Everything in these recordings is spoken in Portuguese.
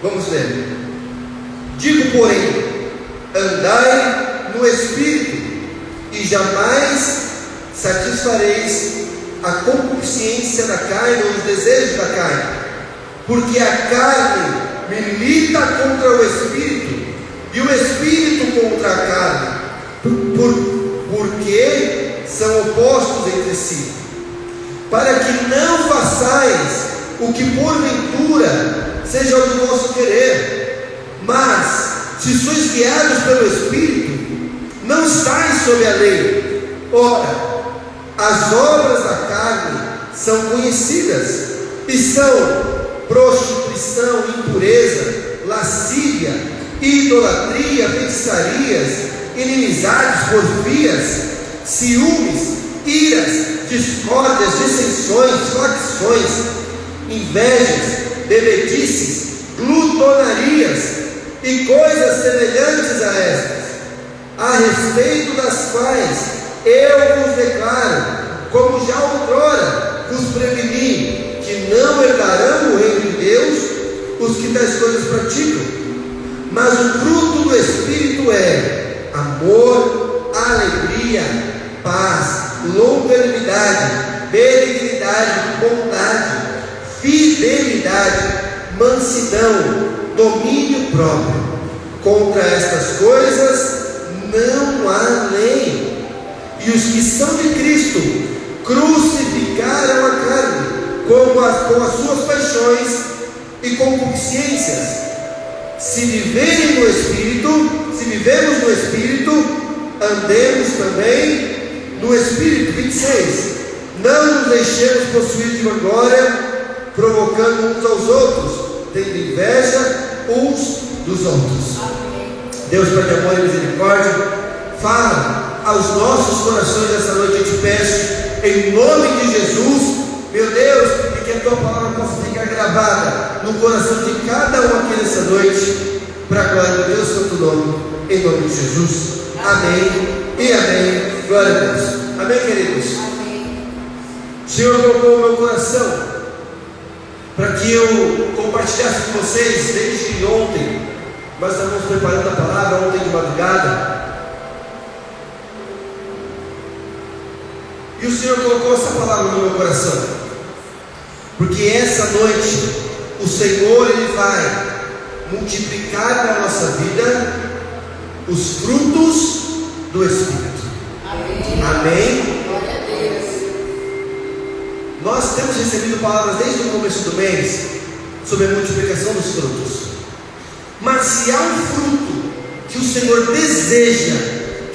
Vamos ler. Digo, porém, andai no Espírito, e jamais satisfareis a concupiscência da carne ou os desejos da carne, porque a carne milita contra o Espírito, e o Espírito contra a carne, porque são opostos entre si, para que não façais o que porventura seja o do vosso querer. Mas, se sois guiados pelo Espírito, não estáis sob a lei. Ora, as obras da carne são conhecidas, e são prostituição, impureza, lascívia, idolatria, feitiçarias, inimizades, porfias, ciúmes, iras, discórdias, dissensões, facções, invejas, bebedices, glutonarias e coisas semelhantes a estas, a respeito das quais eu vos declaro, como já outrora vos preveni, que não herdarão o reino de Deus os que tais coisas praticam. Mas o fruto do Espírito é amor, alegria, paz, longanimidade, benignidade, bondade, fidelidade, mansidão, domínio próprio. Contra estas coisas não há lei. E os que são de Cristo crucificaram a carne com as suas paixões e concupiscências. Se vivemos no Espírito, andemos também no Espírito. 26. Não nos deixemos possuir de vanglória, provocando uns aos outros, tendo inveja uns dos outros. Deus, Pai de amor e misericórdia, fala aos nossos corações essa noite, eu te peço, em nome de Jesus, meu Deus, e que a tua palavra possa ficar gravada no coração de cada um aqui nessa noite, para a glória do teu santo nome, em nome de Jesus. Amém e amém. Glória a Deus. Amém, queridos? Amém. O Senhor colocou no meu coração para que eu compartilhasse com vocês desde ontem. Nós estávamos preparando a palavra ontem de madrugada, e o Senhor colocou essa palavra no meu coração, porque essa noite o Senhor, Ele vai multiplicar na nossa vida os frutos do Espírito. Amém. Amém. Glória a Deus. Nós temos recebido palavras desde o começo do mês sobre a multiplicação dos frutos. Mas se há um fruto que o Senhor deseja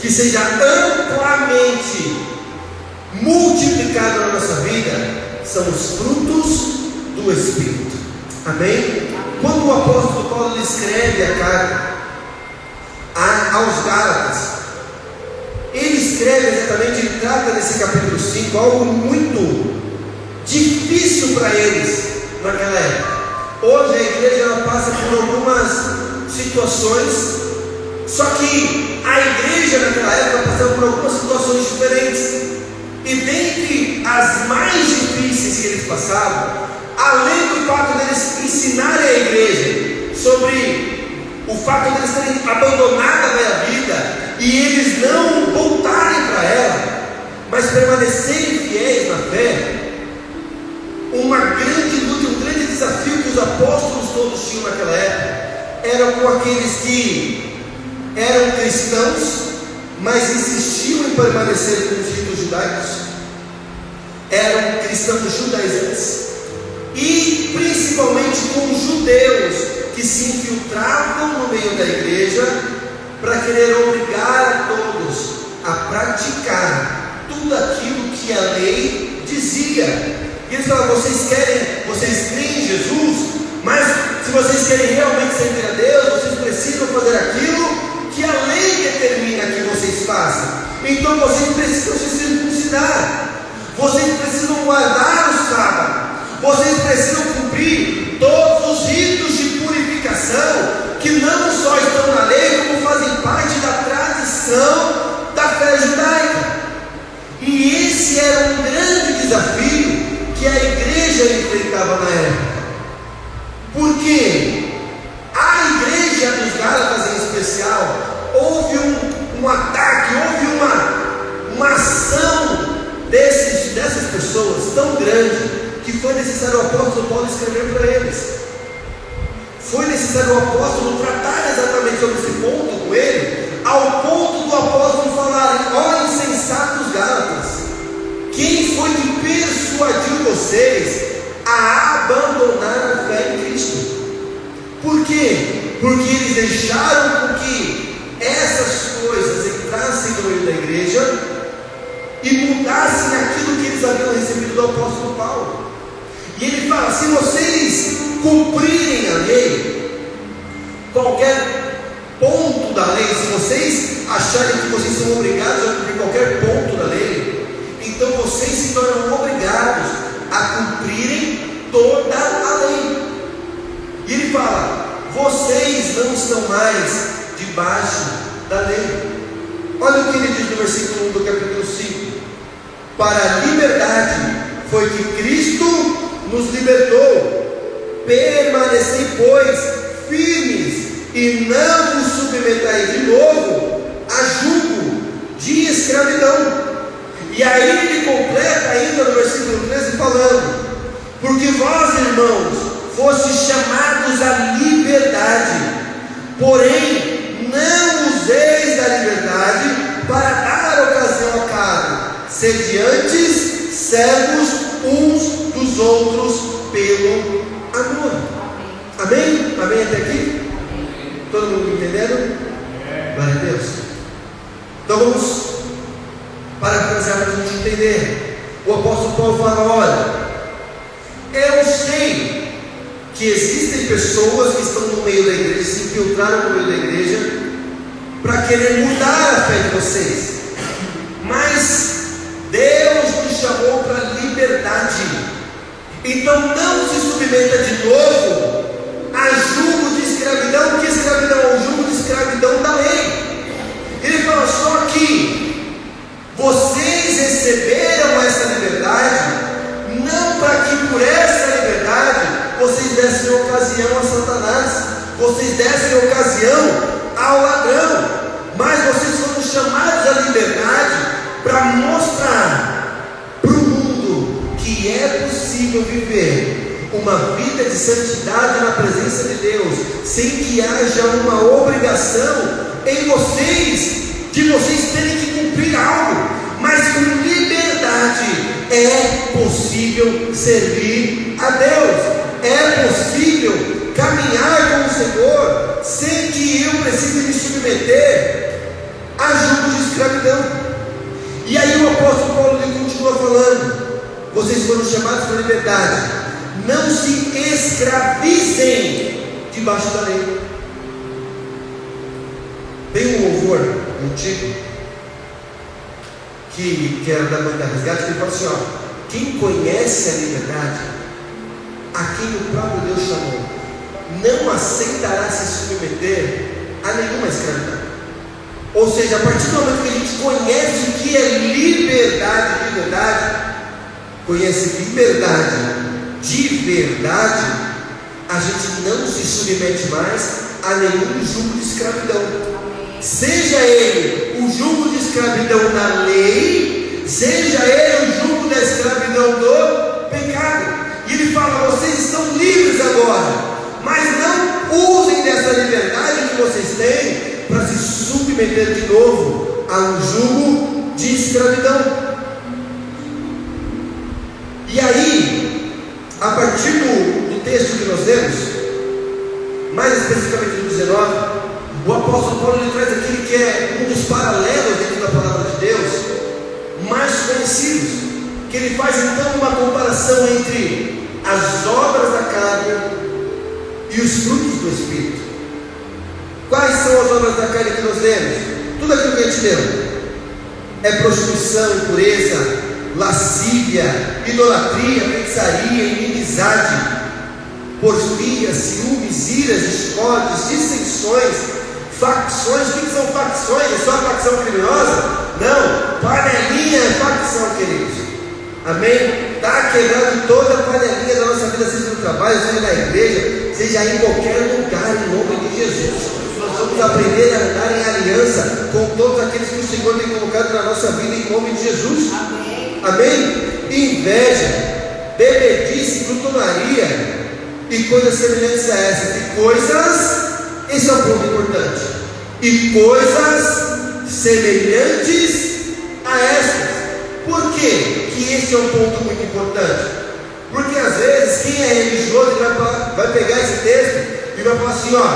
que seja amplamente multiplicado na nossa vida, são os frutos do Espírito. Amém? Quando o apóstolo Paulo ele escreve a carta aos Gálatas, ele escreve exatamente, ele trata nesse capítulo 5 algo muito difícil para eles naquela época. Hoje a igreja ela passa por algumas situações, só que a igreja naquela época passava por algumas situações diferentes. E dentre as mais difíceis que eles passavam, além do fato deles ensinarem a igreja sobre o fato deles terem abandonado a velha vida e eles não voltarem para ela, mas permanecerem fiéis na fé, uma grande luta, um grande desafio que os apóstolos todos tinham naquela época era com aqueles que eram cristãos, mas insistiam em permanecer com os ritos judaicos, eram cristãos judaizantes, e principalmente com os judeus que se infiltravam no meio da igreja para querer obrigar a todos a praticar tudo aquilo que a lei dizia. E eles falavam: vocês creem em Jesus, mas se vocês querem realmente servir a Deus, vocês precisam fazer aquilo que a lei determina que vocês façam. Então vocês precisam se circuncidar, vocês precisam guardar o sábado, vocês precisam cumprir todos os ritos de purificação que não só estão na lei, como fazem parte da tradição da fé judaica. E esse era um grande desafio que a igreja enfrentava na época. Por quê? necessário o apóstolo tratar exatamente sobre esse ponto com ele, ao ponto do apóstolo falar: ó insensatos Gálatas, quem foi que persuadiu vocês a abandonar a fé em Cristo? Por quê? Porque eles deixaram com que essas coisas entrassem no meio da igreja e mudassem aquilo que eles haviam recebido do apóstolo Paulo. E ele fala: se vocês cumprirem a lei, qualquer ponto da lei, se vocês acharem que vocês são obrigados a cumprir qualquer ponto da lei, então vocês se tornam obrigados a cumprirem toda a lei. E ele fala: vocês não estão mais debaixo da lei. Olha o que ele diz no versículo 1 do capítulo 5: para a liberdade foi que Cristo nos libertou. Permanecei, pois, firmes, e não vos submetais de novo a jugo de escravidão. E aí ele completa ainda no versículo 13 falando: porque vós, irmãos, fostes chamados à liberdade, porém não useis da liberdade para dar ocasião ao cargo, sede antes servos uns dos outros pelo amor. Amém? Amém até aqui? Todo mundo entendendo? Glória a Deus. Então vamos parafrasear para a gente entender. O apóstolo Paulo fala: olha, eu sei que existem pessoas que estão no meio da igreja, se infiltraram no meio da igreja para querer mudar a fé de vocês, mas Deus nos chamou para a liberdade. Então não se submeta de novo a jugo de escravidão. Que escravidão? O jugo de escravidão da lei. Ele fala: só que vocês receberam essa liberdade não para que por essa liberdade vocês dessem ocasião a Satanás, vocês dessem ocasião ao ladrão, mas vocês foram chamados à liberdade para mostrar para o mundo que é possível viver uma vida de santidade na presença de Deus, sem que haja uma obrigação em vocês, de vocês terem que cumprir algo, mas com liberdade é possível servir a Deus, é possível caminhar com o Senhor, sem que eu precise me submeter a jugo de escravidão. E aí o apóstolo Paulo ele continua falando: vocês foram chamados para a liberdade, não se escravizem debaixo da lei. Tem um louvor antigo que era da banda Resgate, que ele fala assim: ó, quem conhece a liberdade, a quem o próprio Deus chamou, não aceitará se submeter a nenhuma escravidão. Ou seja, a partir do momento que a gente conhece o que é liberdade de verdade, conhece liberdade de verdade, a gente não se submete mais a nenhum jugo de escravidão. Seja ele o jugo de escravidão da lei, seja ele o jugo da escravidão do pecado. E ele fala: vocês estão livres agora, mas não usem dessa liberdade que vocês têm para se submeter de novo a um jugo de escravidão. E aí, a partir do texto que nós lemos, mais especificamente do 19, o apóstolo Paulo ele traz aquele que é um dos paralelos dentro da palavra de Deus mais conhecidos, que ele faz então uma comparação entre as obras da carne e os frutos do Espírito. Quais são as obras da carne que nós lemos? Tudo aquilo que a gente leu é prostituição, impureza, lascívia, idolatria, feitiçaria, inimizade, porfia, ciúmes, iras, discórdias, dissensões, facções. O que são facções? É só facção criminosa? Não, panelinha é facção, queridos. Amém? Está quebrando toda a panelinha da nossa vida, seja no trabalho, seja na igreja, seja em qualquer lugar, em nome de Jesus. Nós vamos aprender a andar em aliança com todos aqueles que o Senhor tem colocado na nossa vida, em nome de Jesus. Amém? Amém? Inveja, bebedice, glutonaria, e coisas semelhantes a essas, e coisas, esse é um ponto importante, e coisas semelhantes a essas. Por quê que esse é um ponto muito importante? Porque às vezes quem é religioso vai pegar esse texto e vai falar assim, ó,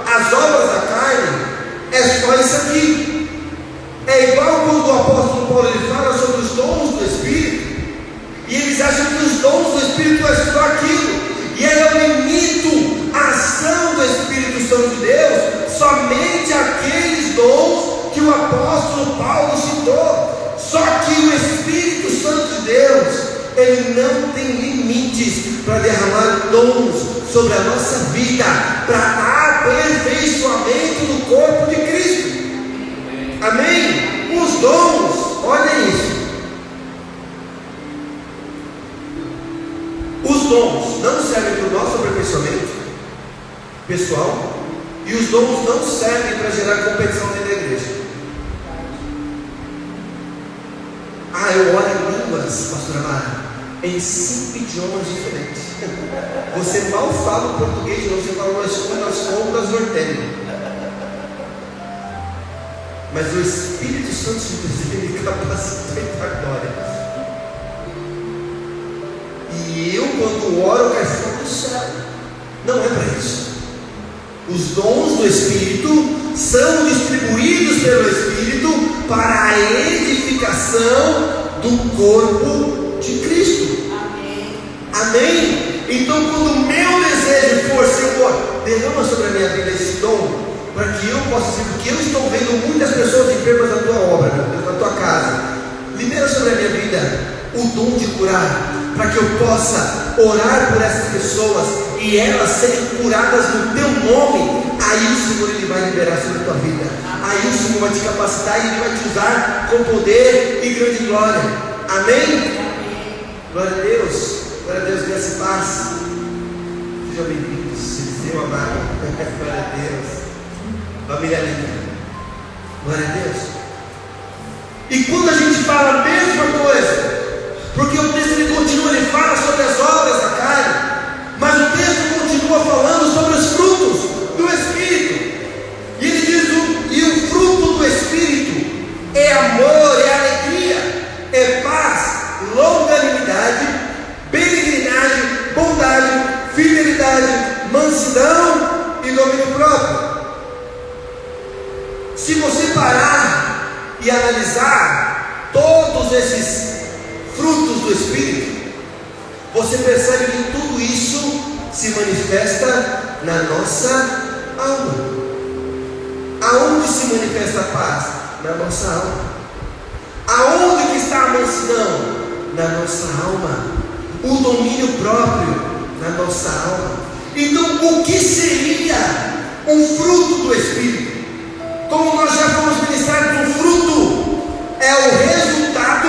as obras da carne é só isso aqui. É igual quando o apóstolo Paulo ele fala sobre os dons do Espírito, e eles acham que os dons do Espírito é só aquilo, e aí eu limito a ação do Espírito Santo de Deus somente aqueles dons que o apóstolo Paulo citou. Só que o Espírito Santo de Deus, ele não tem limites para derramar dons sobre a nossa vida, para aperfeiçoamento do corpo de Cristo. Amém? Os dons, olha isso. Os dons não servem para o nosso aperfeiçoamento pessoal, e os dons não servem para gerar competição dentro da igreja. Eu oro em línguas, pastora Mara, em 5 idiomas diferentes. Você mal fala o português, não, você fala nós fomos nortênios. Mas o Espírito Santo de Deus, ele capacita a glória. E eu, quando oro, eu quero falar do céu. Não é para isso. Os dons do Espírito são distribuídos pelo Espírito para a edificação do corpo de Cristo. Amém. Amém? Então, quando o meu desejo for, Senhor, derrama sobre a minha vida esse dom, para que eu possa ser, porque eu estou vendo muitas pessoas enfermas na tua obra, na tua casa. Libera sobre a minha vida o dom de curar, para que eu possa orar por essas pessoas e elas serem curadas no teu nome. Aí o Senhor ele vai liberar sobre a tua vida. Aí o Senhor vai te capacitar e ele vai te usar com poder e grande glória. Amém? Glória a Deus. Glória a Deus, graça e paz. Sejam bem-vindos, seu amado. Glória a Deus. Família linda. Glória a Deus. E quando a gente fala a mesma coisa, porque o texto ele continua, ele fala sobre as obras da carne, mas o texto continua falando sobre os frutos do Espírito. E ele diz: e o fruto do Espírito é amor, é alegria, é paz, longanimidade, benignidade, bondade, fidelidade, mansidão e domínio próprio. Se você parar e analisar todos esses frutos do Espírito, você percebe que tudo isso se manifesta na nossa alma. Aonde se manifesta a paz? Na nossa alma. Aonde que está a mansidão? Na nossa alma. O domínio próprio? Na nossa alma. Então, o que seria um fruto do Espírito? Como nós já fomos ministrados, um fruto é o resultado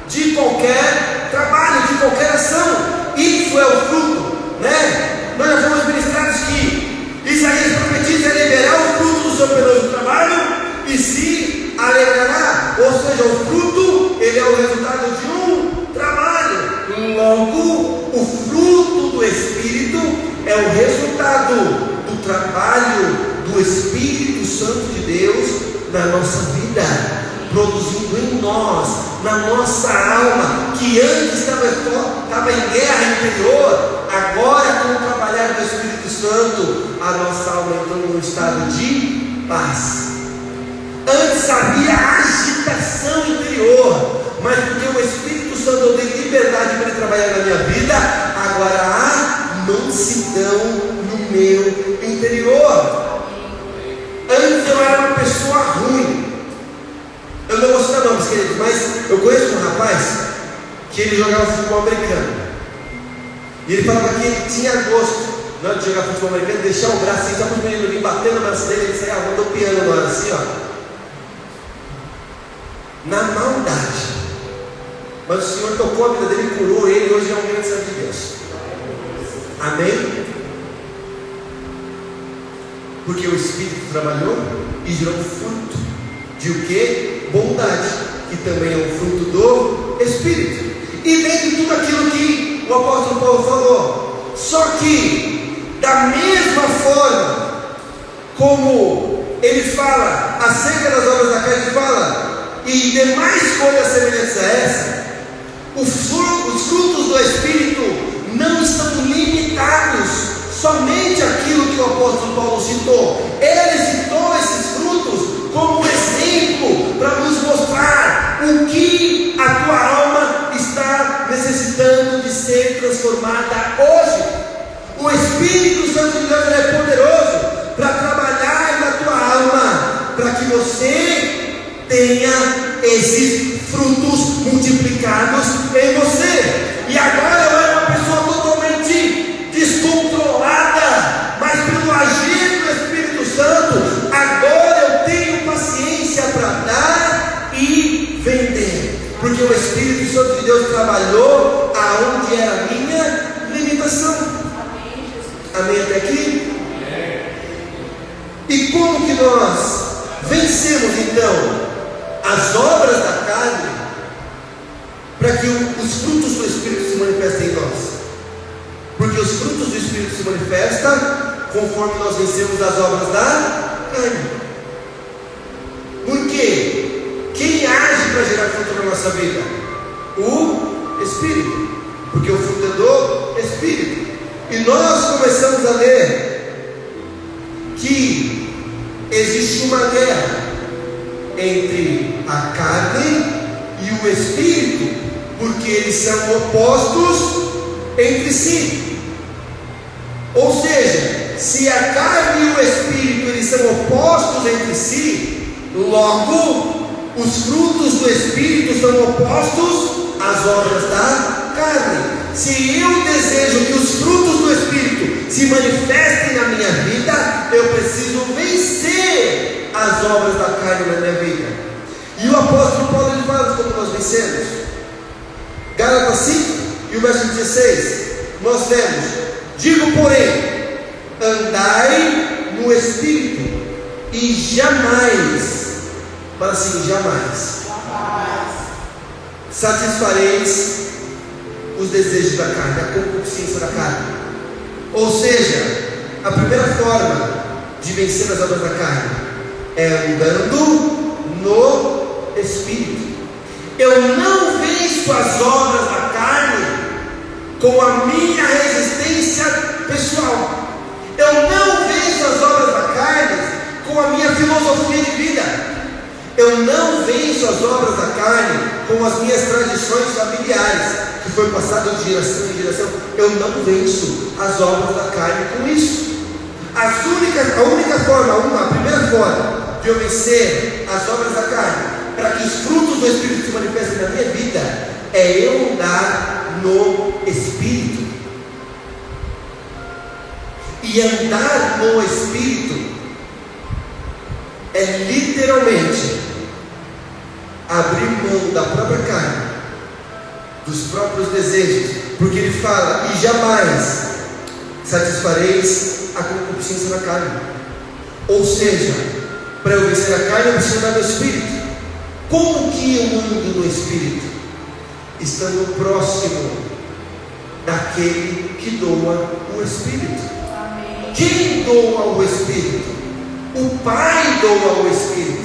de qualquer trabalho, de qualquer ação. Isso é o fruto, né? Nós já fomos ministrados que Isaías profetiza: liberar o fruto do seu penoso trabalho e se alegrará. Ou seja, o fruto, ele é o resultado de um trabalho. Logo, o fruto do Espírito é o resultado do trabalho do Espírito Santo de Deus na nossa vida, produzindo em nós, na nossa alma, que antes estava em guerra interior, agora com o trabalhar do Espírito Santo, a nossa alma entrou num estado de paz. Antes havia agitação interior, mas porque o Espírito Santo eu dei liberdade para ele trabalhar na minha vida, agora há mansidão no meu interior. Antes eu era uma pessoa ruim. Eu não vou citar nomes, queridos, mas eu conheço um rapaz que ele jogava futebol americano. E ele falava que ele tinha gosto, não, de jogar futebol americano, deixar o braço assim, só para os meninos virem batendo no braço dele, ele saia rodopiando na hora assim, ó. Na maldade. Mas o Senhor tocou a vida dele, curou ele, e hoje é um grande servo de Deus. Amém? Porque o Espírito trabalhou e gerou fruto de o que? Bondade, que também é um fruto do Espírito. E dentre tudo aquilo que o apóstolo Paulo falou, Só que, da mesma forma como ele fala acerca das obras da carne, ele fala, e demais coisas semelhantes a essa, os frutos do Espírito não estão limitados somente àquilo que o apóstolo Paulo citou. Ele citou esses frutos como exemplo para nos mostrar o que a tua alma está necessitando de ser transformada hoje. O Espírito Santo de Deus é poderoso para trabalhar na tua alma, para que você tenha esses frutos multiplicados em você. E agora eu era uma pessoa totalmente descontrolada, mas pelo agir do Espírito Santo, agora eu tenho paciência para dar e vender, porque o Espírito Santo de Deus trabalhou aonde era a minha limitação. Amém até aqui? E como que nós vencemos então as obras da carne, para que os frutos do Espírito se manifestem em nós? Porque os frutos do Espírito se manifestam conforme nós vencemos as obras da carne. Por quê? Quem age para gerar fruto na nossa vida? O Espírito, porque o fruto é do Espírito. E nós começamos a ler que existe uma guerra entre a carne e o Espírito, porque eles são opostos entre si. Ou seja, se a carne e o Espírito eles são opostos entre si, logo os frutos do Espírito são opostos às obras da carne. Se eu desejo que os frutos do Espírito se manifestem na minha vida, eu preciso vencer as obras da carne na minha vida. E o apóstolo Paulo ele fala como nós vencemos. Gálatas 5 e o verso 16, nós temos: digo porém, andai no Espírito, e jamais, para assim, jamais satisfareis os desejos da carne, a concupiscência da carne. Ou seja, a primeira forma de vencer as obras da carne é andando no Espírito. Eu não venço as obras da carne com a minha resistência pessoal. Eu não venço as obras da carne com a minha filosofia de vida. Eu não venço as obras da carne com as minhas tradições familiares, que foi passado de geração em geração. Eu não venço as obras da carne com isso. A única forma, a primeira forma de eu vencer as obras da carne, para que os frutos do Espírito se manifestem na minha vida, é eu andar no Espírito. E andar no Espírito é literalmente abrir mão da própria carne, dos próprios desejos, porque ele fala: e jamais satisfareis a concupiscência da carne. Ou seja, para eu vencer a carne eu preciso andar no Espírito. Como que eu ando no Espírito? Estando próximo daquele que doa o Espírito. Amém. Quem doa o Espírito? O Pai doa o Espírito.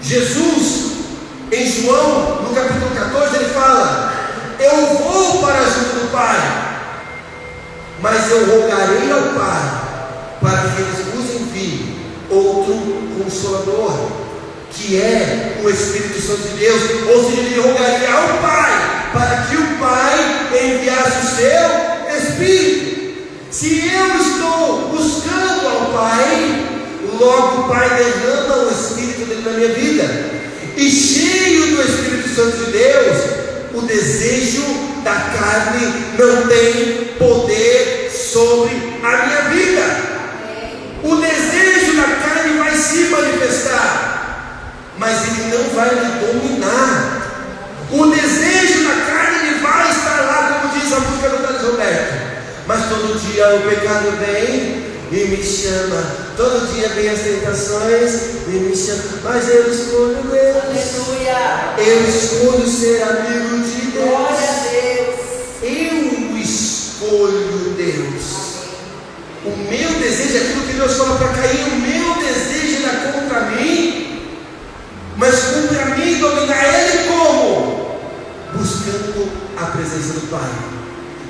Jesus, em João, no capítulo 14, ele fala: eu vou para junto do Pai, mas eu rogarei ao Pai para que Ele vos envie outro Consolador, que é o Espírito Santo de Deus. Ou seja, ele rogaria ao Pai para que o Pai enviasse o seu Espírito. Se eu estou buscando ao Pai, logo o Pai derrama o Espírito dele na minha vida. E cheio do Espírito Santo de Deus, o desejo da carne não tem poder sobre a minha vida. O desejo da carne vai se manifestar, mas ele não vai me dominar. O desejo da carne ele vai estar lá, como diz a música do Carlos Roberto. Mas todo dia o pecado vem e me chama. Todo dia vem as tentações e me chama. Mas eu escolho Deus. Aleluia. Eu escolho ser amigo de Deus. Glória a Deus. Eu escolho Deus. desejo, aquilo que Deus fala para Caim, o meu desejo era contra mim, mas contra mim dominar ele como? Buscando a presença do Pai,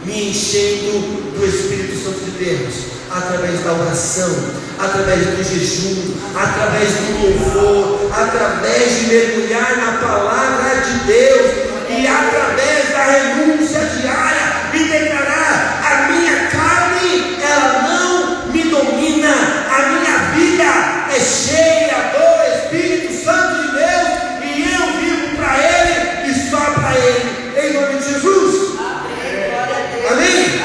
me enchendo do Espírito Santo de Deus, através da oração, através do jejum, através do louvor, através de mergulhar na palavra de Deus e através da renúncia diária e declarar: a minha carne, ela não me domina, a minha vida é cheia do Espírito Santo de Deus e eu vivo para Ele e só para Ele, em nome de Jesus. Amém?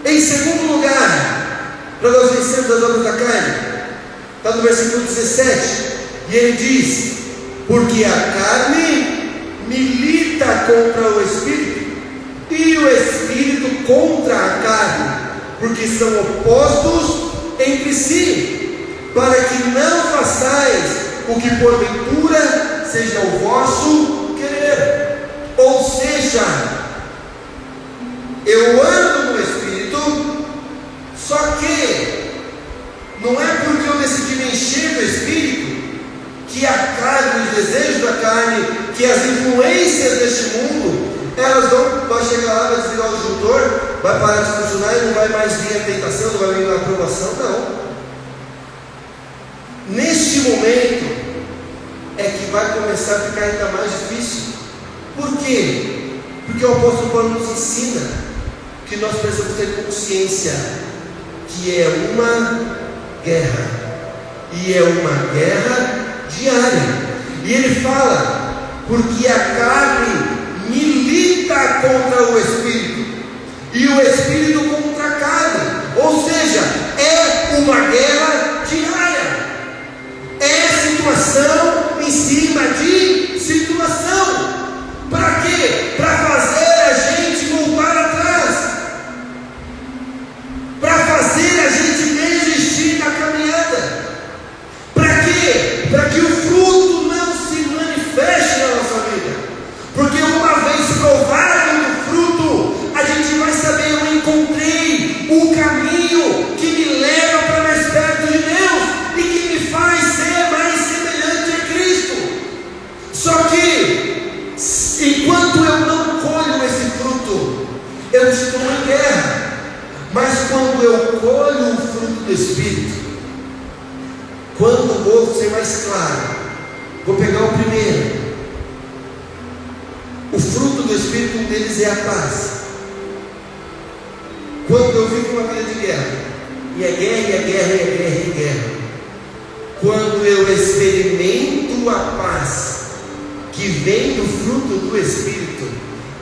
Em segundo lugar, para nós vencermos as obras da carne, está no versículo 17, e ele diz: porque a carne milita contra o Espírito, e o Espírito contra a carne, porque são opostos entre si, para que não façais o que porventura seja o vosso querer. Ou seja, eu ando no Espírito, só que não é porque eu decidi me encher do Espírito que a carne, os desejos da carne, que as influências deste mundo, elas vai chegar lá, vai desligar o disjuntor, vai parar de funcionar e não vai mais vir a tentação, não vai vir a aprovação, não. Neste momento é que vai começar a ficar ainda mais difícil. Por quê? Porque o apóstolo Paulo nos ensina que nós precisamos ter consciência que é uma guerra, e é uma guerra diária. E ele fala: porque a carne milita contra o Espírito, e o Espírito contra a carne. Ou seja, é uma guerra diária, é situação em cima de situação. Para quê? Para fazer a gente voltar atrás, para fazer a gente desistir da caminhada. Para quê? Para que o fruto não se manifeste na nossa vida. Porque uma vez provado o fruto, a gente vai saber: eu encontrei o caminho que me leva para mais perto de Deus e que me faz ser mais semelhante a Cristo. Só que, enquanto eu não colho esse fruto, eu estou em guerra. Mas quando eu colho o fruto do Espírito, quando vou ser mais claro, vou pegar o primeiro. O fruto do Espírito, um deles é a paz. Quando eu vivo uma vida de guerra, e é guerra, e é guerra, e é guerra, e é guerra, quando eu experimento a paz que vem do fruto do Espírito,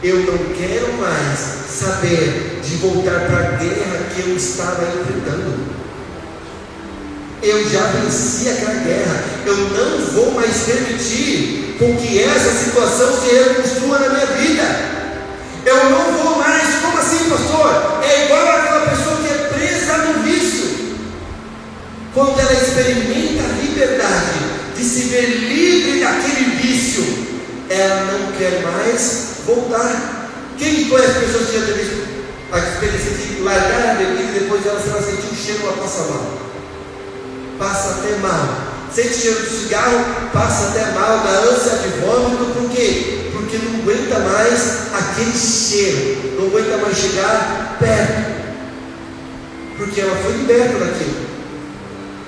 eu não quero mais saber de voltar para a guerra que eu estava enfrentando. Eu já venci aquela guerra. Eu não vou mais permitir com que essa situação se reconstrua na minha vida. Eu não vou mais. Como assim, pastor? É igual aquela pessoa que é presa no vício. Quando ela experimenta a liberdade de se ver livre daquele vício, ela não quer mais voltar. Quem conhece pessoas que já teve a experiência de largar a bebida e depois ela sentir o cheiro, ela passa mal? Passa até mal. Sente cheiro de cigarro, passa até mal, da ânsia de vômito. Por quê? Porque não aguenta mais aquele cheiro, não aguenta mais chegar perto, porque ela foi liberta daquilo.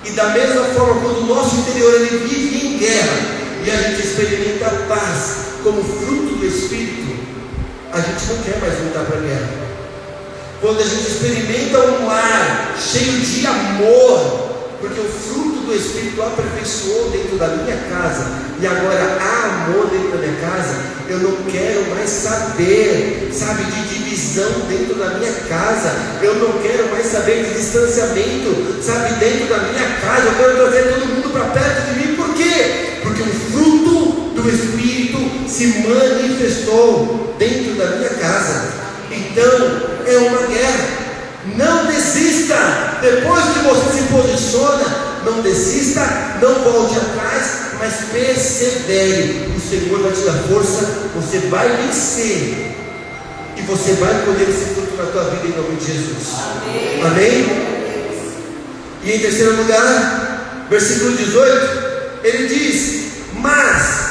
E da mesma forma, quando o nosso interior ele vive em guerra e a gente experimenta a paz como fruto do Espírito, a gente não quer mais voltar para a guerra. Quando a gente experimenta um lar cheio de amor, porque o fruto do Espírito aperfeiçoou dentro da minha casa, e agora há amor dentro da minha casa, eu não quero mais saber, de divisão dentro da minha casa, eu não quero mais saber de distanciamento, dentro da minha casa. Eu quero trazer todo mundo para perto de mim. Por quê? Porque o fruto do Espírito se manifestou dentro da minha casa. Então é uma guerra. Não desista. Depois que você se posiciona, não desista, não volte atrás, mas persevere. O Senhor vai te dar força, você vai vencer, e você vai colher esse fruto na tua vida em nome de Jesus. Amém? Amém? E em terceiro lugar, versículo 18, ele diz: mas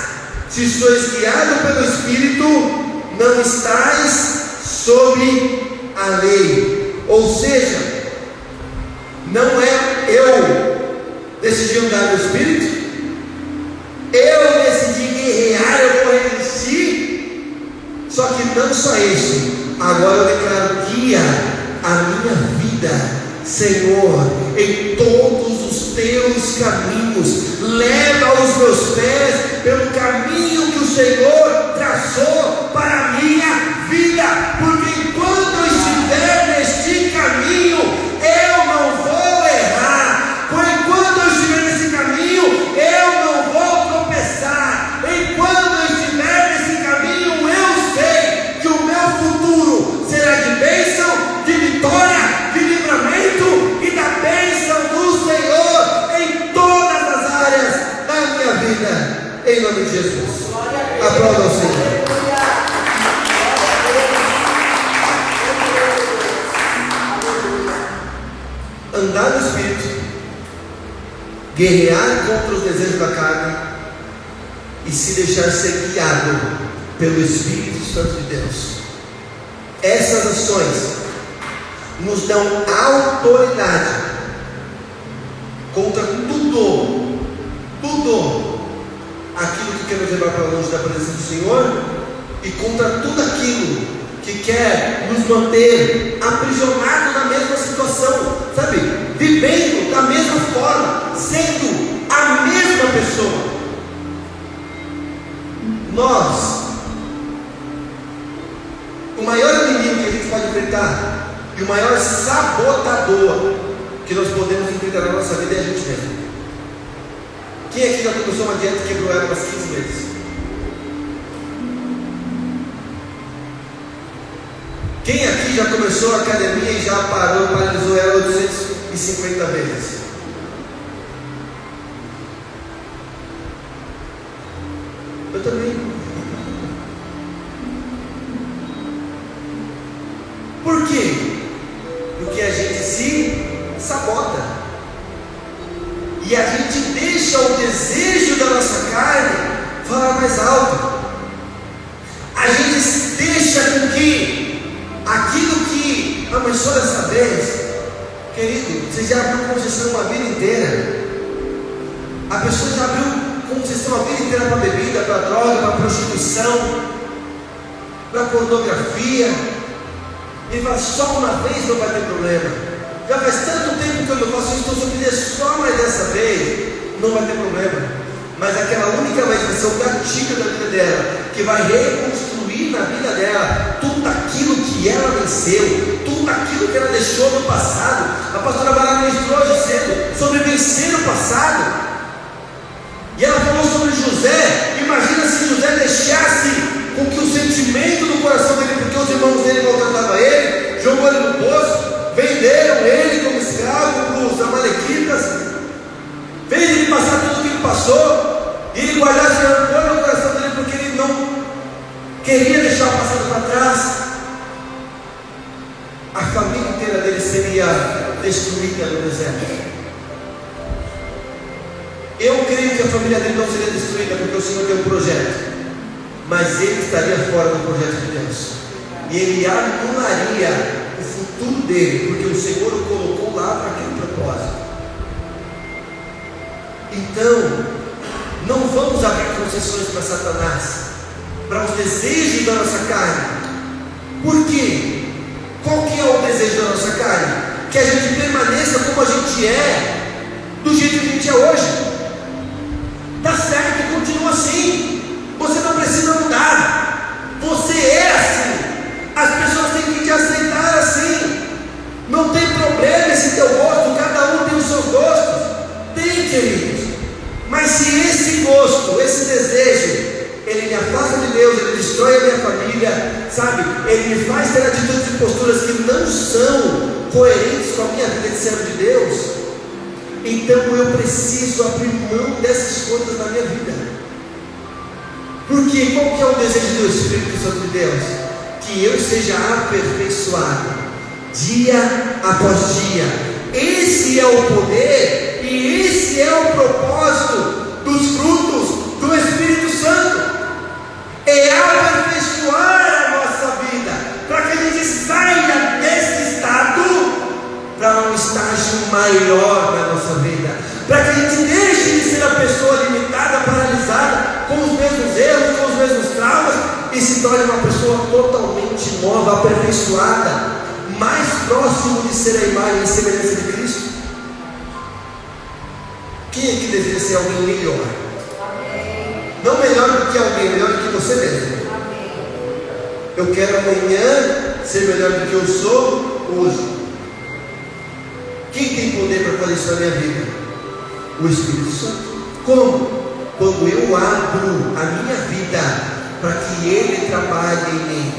se sois guiados pelo Espírito, não estáis sob a lei. Ou seja, não é eu decidi andar no Espírito, eu decidi guerrear, eu vou resistir. Só que não só isso, agora eu declaro: guia a minha vida, Senhor, em todos os teus caminhos, leva os meus pés pelo caminho que o Senhor traçou para a minha vida, porque enquanto eu estiver neste caminho, eu não vou errar, enquanto eu estiver nesse caminho, eu não vou tropeçar, enquanto eu estiver nesse caminho, eu sei que o meu futuro será de bênção, de vitória, de livramento e da bênção do Senhor em todas as áreas da minha vida, em nome de Jesus. Aplauda ao Senhor. Andar no Espírito, guerrear contra os desejos da carne e se deixar ser guiado pelo Espírito Santo de Deus. Essas ações nos dão autoridade contra tudo aquilo que quer nos levar para longe da presença do Senhor e contra tudo aquilo que quer nos manter aprisionados na mesma situação, sabe? Vivendo da mesma forma, sendo a mesma pessoa. O maior inimigo que a gente pode enfrentar e o maior sabotador que nós podemos enfrentar na nossa vida é a gente mesmo. Quem aqui já começou uma dieta e quebrou ela umas 15 vezes? Quem aqui já começou a academia e já paralisou ela 850 vezes? Eu também. Por quê? Porque a gente se sabota e a gente deixa o desejo da nossa carne falar mais alto. A gente deixa com que aquilo que, mas só dessa vez, querido, você já abriu concessão uma vida inteira. A pessoa já abriu concessão a vida inteira para bebida, para droga, para prostituição, para pornografia. E fala: só uma vez não vai ter problema. Já faz tanto tempo que eu não faço isso, então se eu fizer só mais dessa vez, não vai ter problema. Mas aquela única vez vai ser o gatilho da vida dela, que vai reconstruir na vida dela tudo aquilo que ela venceu, tudo aquilo que ela deixou no passado. A pastora Vara ministrou hoje cedo sobre vencer o passado. E ela falou sobre José. Imagina se José deixasse com que o sentimento do coração dele, porque os irmãos dele maltratavam ele, jogou ele no poço, venderam ele como escravo para os amalequitas, fez ele passar tudo o que ele passou, e ele guardasse rancor no coração dele porque ele não queria deixar o passado para trás. A família inteira dele seria destruída no deserto. Eu creio que a família dele não seria destruída porque o Senhor tem um projeto, mas ele estaria fora do projeto de Deus, e ele anularia o futuro dele, porque o Senhor o colocou lá para aquele propósito. Então, não vamos abrir concessões para Satanás, para os desejos da nossa carne. Por quê? Qual que é o desejo da nossa carne? Que a gente permaneça como a gente é, do jeito que a gente é hoje. Tá certo, continua assim. Você não precisa mudar. Você é assim. As pessoas têm que te aceitar assim. Não tem problema esse teu gosto. Cada um tem os seus gostos. Tem, queridos. Mas se esse gosto, esse desejo, ele me afasta de Deus, ele destrói a minha família, sabe? Ele me faz ter atitudes e posturas que não são coerentes com a minha vida de servo de Deus, então eu preciso abrir mão dessas coisas na minha vida. Porque qual que é o desejo do Espírito Santo de Deus? Que eu seja aperfeiçoado dia após dia, Esse é o poder e esse é o propósito dos frutos do Espírito Santo. É aperfeiçoar a nossa vida, para que a gente saia desse estado para um estágio maior na nossa vida, para que a gente deixe de ser a pessoa limitada, paralisada, com os mesmos erros, com os mesmos traumas, e se torne uma pessoa totalmente nova, aperfeiçoada, mais próximo de ser a imagem e semelhança de Cristo. Quem aqui deseja ser alguém melhor? Não melhor do que alguém, melhor do que você mesmo. Eu quero amanhã ser melhor do que eu sou hoje. Quem tem poder para fazer isso na minha vida? O Espírito Santo. Como? Quando eu abro a minha vida para que Ele trabalhe em mim.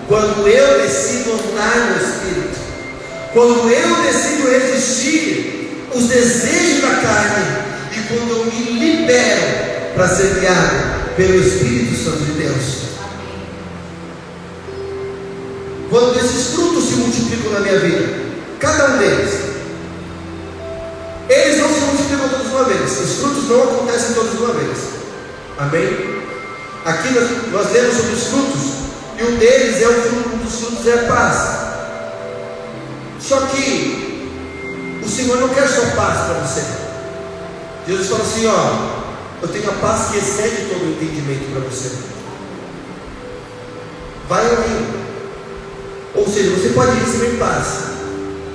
Quando eu decido andar no Espírito. Quando eu decido resistir os desejos da carne. E quando eu me libero para ser guiado pelo Espírito Santo de Deus. Quando esses frutos se multiplicam na minha vida, cada um deles, eles não se multiplicam todos de uma vez. Os frutos não acontecem todos de uma vez. Amém? Aqui nós lemos sobre os frutos, e um deles é um dos frutos é a paz. Só que o Senhor não quer só paz para você. Jesus fala assim: ó, eu tenho a paz que excede todo o entendimento para você. Vai além. Ou seja, você pode receber paz,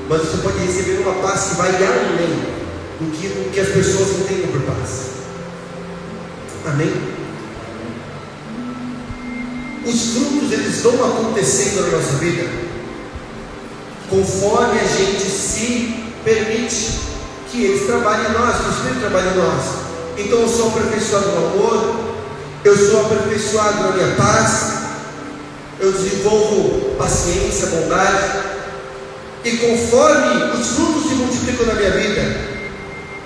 mas você pode receber uma paz que vai além do que as pessoas entendem por paz. Amém? Os frutos, eles vão acontecendo na nossa vida conforme a gente se permite que eles trabalhem em nós, que o Espírito trabalhe em nós. Então eu sou aperfeiçoado no amor, eu sou aperfeiçoado na minha paz, eu desenvolvo paciência, bondade, e conforme os frutos se multiplicam na minha vida,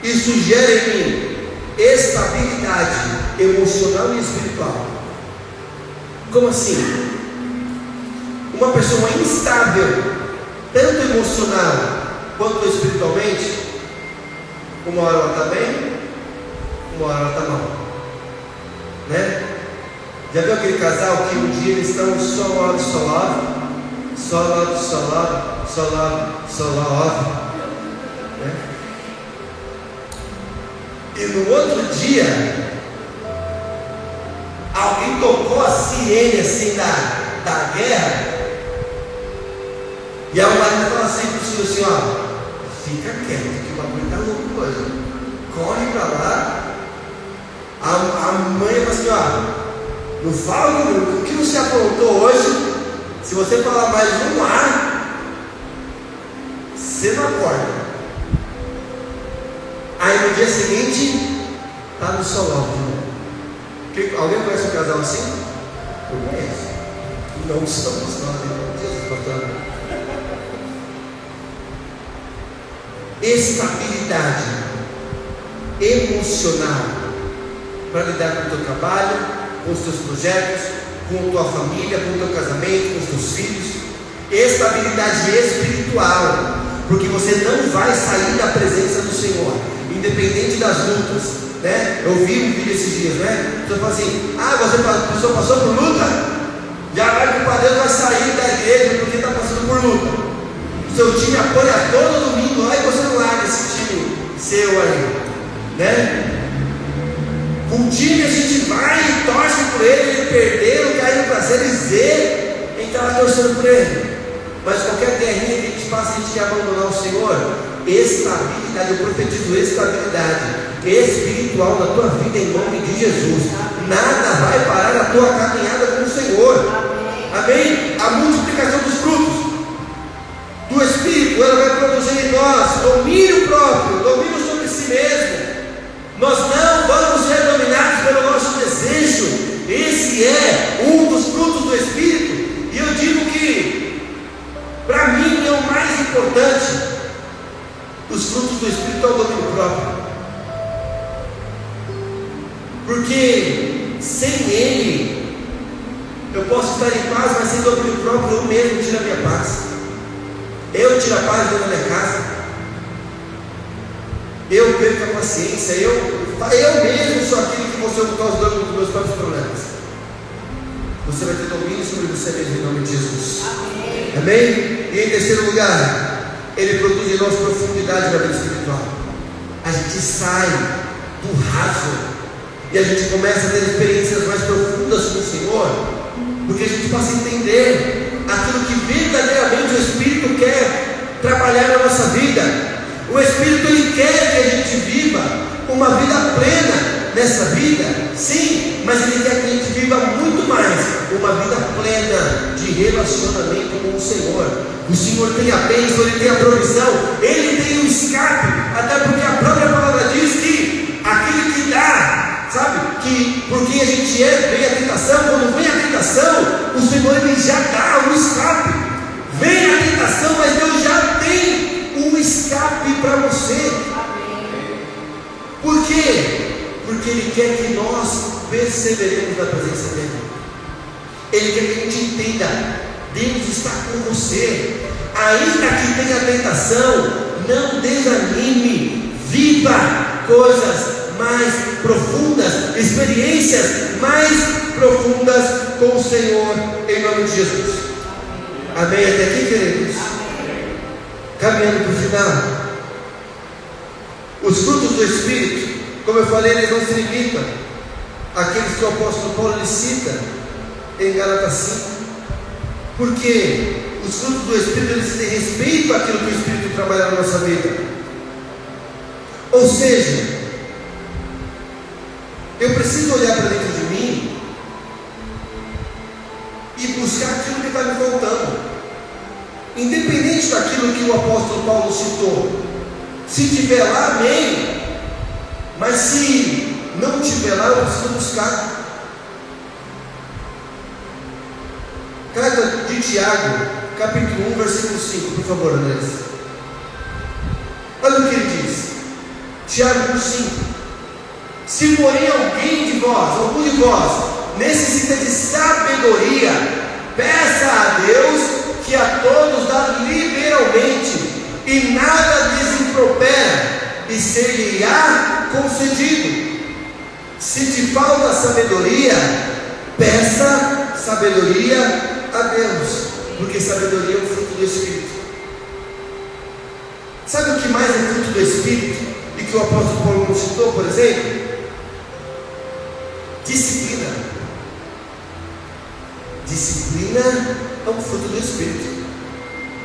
isso gera em mim estabilidade emocional e espiritual. Como assim? Uma pessoa instável, tanto emocional quanto espiritualmente, uma hora ela está bem, uma hora ela está mal, né? Já viu aquele casal que um dia eles estão só lado, né? E no outro dia alguém tocou a sirene assim da guerra, e a marido fala assim para o filho assim: ó, fica quieto que o bagulho está louco hoje, corre para lá. A mãe fala assim: ó, não fala comigo, o que você aprontou hoje? Se você falar mais um ar, você não acorda. Aí no dia seguinte, está no solão. Alguém conhece um casal assim? Eu conheço. Não estamos nós, Jesus, pastor. Estabilidade emocional para lidar com o teu trabalho, com os teus projetos, com a tua família, com o teu casamento, com os teus filhos. Estabilidade espiritual, porque você não vai sair da presença do Senhor, independente das lutas, né? Eu vi um vídeo esses dias, né? A pessoa fala assim: ah, a pessoa passou por luta, já vai que o padre vai sair da igreja porque está passando por luta. O seu time apoia todo domingo lá e você não larga esse time seu aí, né? Um time a gente vai e torce por ele perdeu, caiu para Série Z, a gente está lá torcendo por ele. Mas qualquer guerrinha que a gente passa, a gente quer abandonar o Senhor. Estabilidade, eu profetizo estabilidade espiritual na tua vida em nome de Jesus. Nada vai parar a tua caminhada com o Senhor. Amém? A multiplicação dos frutos do Espírito, ela vai produzir em nós domínio próprio, domínio sobre si mesmo. Nós não vamos ser dominados pelo nosso desejo. Esse é um dos frutos do Espírito. E eu digo que, para mim, é o mais importante. Os frutos do Espírito é o domínio próprio. Porque sem ele, eu posso estar em paz, mas sem domínio próprio, eu mesmo tiro a minha paz. Eu tiro a paz dentro da minha casa. eu perco a paciência, eu mesmo sou aquele que vou ser o causador dos meus próprios problemas. Você vai ter domínio sobre você mesmo em nome de Jesus. Amém? Amém? E em terceiro lugar, ele produz em nós profundidade na vida espiritual. A gente sai do raso e a gente começa a ter experiências mais profundas com o Senhor, porque a gente passa a entender aquilo que verdadeiramente o Espírito quer trabalhar na nossa vida. O Espírito, ele quer que a gente viva uma vida plena nessa vida, sim, mas ele quer que a gente viva muito mais uma vida plena de relacionamento com o Senhor. O Senhor tem a bênção, ele tem a provisão, ele tem o escape, até porque a própria palavra diz que aquele que dá, sabe, que por quem a gente vem a tentação, quando vem a tentação, o Senhor ele já dá o escape. Vem a tentação, mas Deus já tem um escape para você. Por quê? Porque Ele quer que nós perseveremos na presença dEle. Ele quer que a gente entenda: Deus está com você. Ainda que tenha tentação, não desanime. Viva coisas mais profundas, experiências mais profundas com o Senhor, em nome de Jesus. Amém? Até aqui, queridos? Caminhando para o final. Os frutos do Espírito, como eu falei, eles não se limitam àqueles que o apóstolo Paulo lhe cita em Gálatas 5, porque os frutos do Espírito, eles têm respeito àquilo que o Espírito trabalha na nossa vida. Ou seja, eu preciso olhar para dentro de mim e buscar aquilo que está me faltando, independente daquilo que o apóstolo Paulo citou. Se tiver lá, amém. Mas se não tiver lá, eu preciso buscar. Carta de Tiago, capítulo 1, versículo 5, por favor, Andrés. Olha o que ele diz. Tiago 1,5. Se porém algum de vós, necessita de sabedoria, peça a Deus, que a todos dá liberalmente, e nada desimpropera, e ser-lhe-á concedido. Se te falta sabedoria, peça sabedoria a Deus, porque sabedoria é o fruto do Espírito. Sabe o que mais é fruto do Espírito e que o apóstolo Paulo não citou, por exemplo? Disciplina. Disciplina é um fruto do Espírito.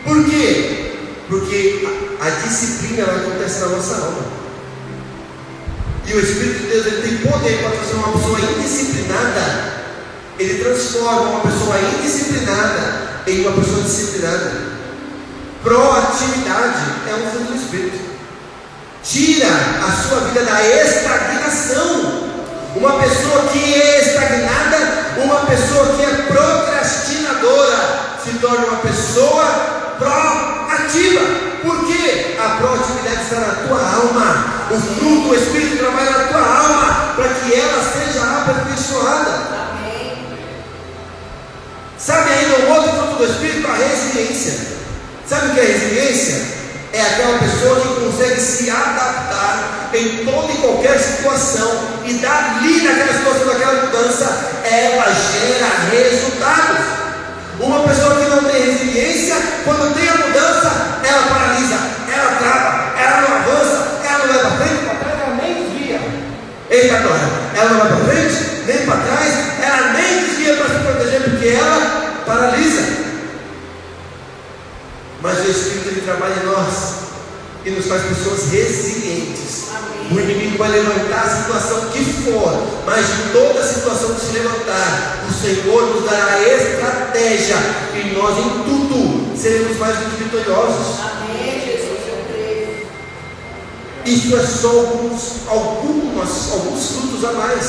Por quê? Porque a disciplina ela acontece na nossa alma. E o Espírito de Deus ele tem poder para transformar uma pessoa indisciplinada. Ele transforma uma pessoa indisciplinada em uma pessoa disciplinada. Proatividade é um fruto do Espírito. Tira a sua vida da estagnação. Uma pessoa que é estagnada, uma pessoa que é procrastinadora, se torna uma pessoa proativa. Por quê? A proatividade está na tua alma. O fruto do Espírito trabalha na tua alma para que ela seja aperfeiçoada. Sabe ainda um outro fruto do Espírito? A resiliência. Sabe o que é resiliência? É aquela pessoa que consegue se adaptar em toda e qualquer situação, e dali naquela situação, naquela mudança, ela gera resultados. Uma pessoa que não tem resiliência, quando tem a mudança, ela paralisa, ela trava, ela não avança, ela não vai para frente, para trás, ela nem desvia. Eita, agora, ela não vai para frente, nem para trás, ela nem desvia para se proteger, porque ela paralisa. Mas o Espírito ele trabalha em nós e nos faz pessoas resilientes. Amém. O inimigo vai levantar a situação que for, mas de toda a situação que se levantar, o Senhor nos dará estratégia e nós em tudo seremos mais do que vitoriosos. Amém, Jesus, eu creio. Isso é só alguns frutos a mais.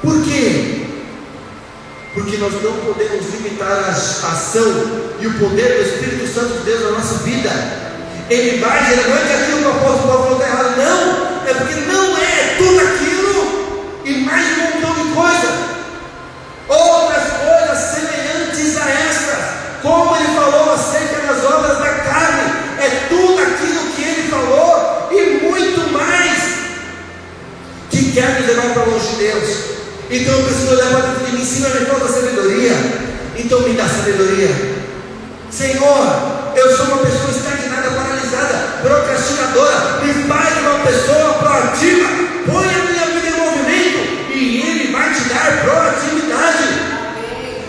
Por quê? Porque nós não podemos limitar a ação e o poder do Espírito Santo de Deus na nossa vida. Ele vai gerar, não é que aquilo que o apóstolo Paulo falou está errado, não, é porque não é tudo aquilo e mais um montão de coisa, outras coisas semelhantes a essas, como ele falou acerca das obras da carne, é tudo aquilo que ele falou e Então eu preciso olhar para dentro de mim. Sim, me falta sabedoria. Então me dá sabedoria. Senhor, eu sou uma pessoa estagnada, paralisada, procrastinadora. Me faz uma pessoa proativa. Põe a minha vida em movimento e Ele vai te dar proatividade.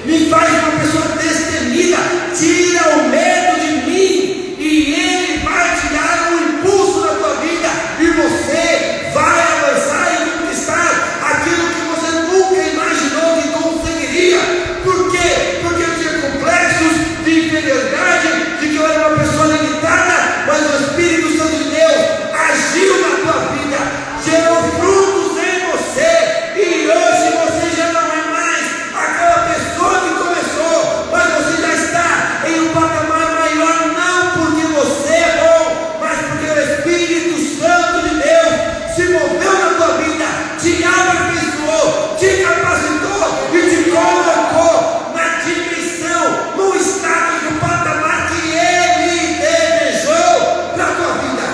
Me faz uma pessoa destemida. Tira o medo de mim e Ele vai te dar um impulso na tua vida. E você vai avançar e conquistar aquilo que você nunca imaginou que conseguiria. Por quê? Porque eu tinha complexos de inferioridade, de que eu era uma pessoa limitada, mas o Espírito Santo de Deus agiu na tua vida, gerou frutos em você, e hoje você já não é mais aquela pessoa que começou, mas você já está em um patamar maior, não porque você é bom, mas porque o Espírito Santo de Deus se moveu na tua vida, te aperfeiçoou, te capacitou e te colocou na dimensão, no estado, no patamar que Ele desejou para a tua vida.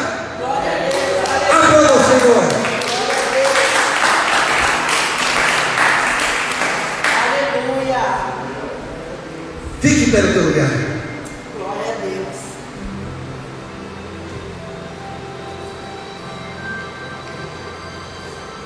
Aplauda o Senhor. Aleluia. Fique em pé no teu lugar.